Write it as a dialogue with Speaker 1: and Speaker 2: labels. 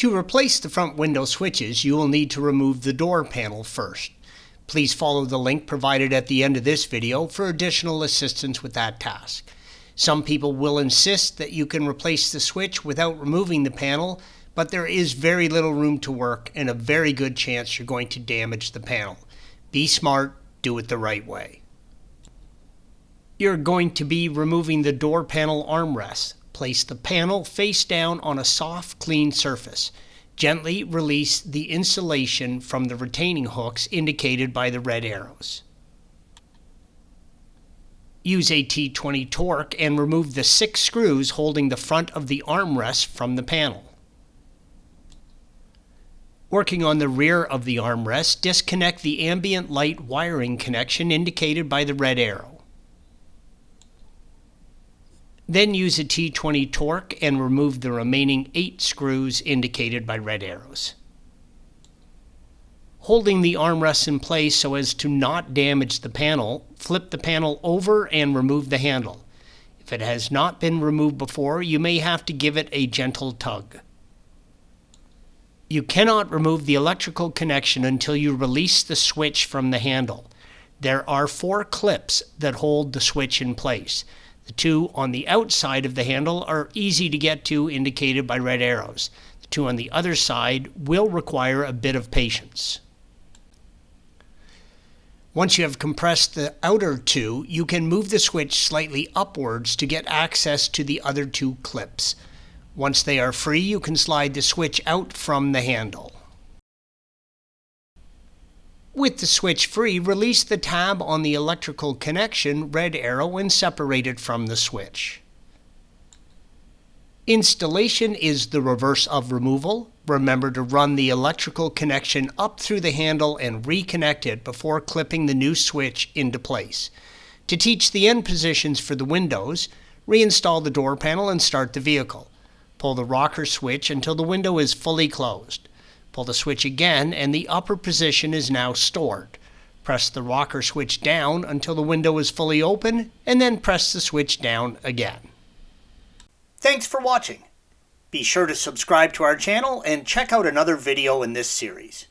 Speaker 1: To replace the front window switches, you will need to remove the door panel first. Please follow the link provided at the end of this video for additional assistance with that task. Some people will insist that you can replace the switch without removing the panel, but there is very little room to work and a very good chance you're going to damage the panel. Be smart, do it the right way. You're going to be removing the door panel armrest. Place the panel face down on a soft, clean surface. Gently release the insulation from the retaining hooks indicated by the red arrows. Use a T20 torque and remove the 6 screws holding the front of the armrest from the panel. Working on the rear of the armrest, disconnect the ambient light wiring connection indicated by the red arrow. Then use a T20 torque and remove the remaining 8 screws indicated by red arrows. Holding the armrests in place so as to not damage the panel, flip the panel over and remove the handle. If it has not been removed before, you may have to give it a gentle tug. You cannot remove the electrical connection until you release the switch from the handle. There are 4 clips that hold the switch in place. The 2 on the outside of the handle are easy to get to, indicated by red arrows. The 2 on the other side will require a bit of patience. Once you have compressed the outer 2, you can move the switch slightly upwards to get access to the other 2 clips. Once they are free, you can slide the switch out from the handle. With the switch free, release the tab on the electrical connection, red arrow, and separate it from the switch. Installation is the reverse of removal. Remember to run the electrical connection up through the handle and reconnect it before clipping the new switch into place. To teach the end positions for the windows, reinstall the door panel and start the vehicle. Pull the rocker switch until the window is fully closed. Pull the switch again and the upper position is now stored. Press the rocker switch down until the window is fully open and then press the switch down again. Thanks for watching. Be sure to subscribe to our channel and check out another video in this series.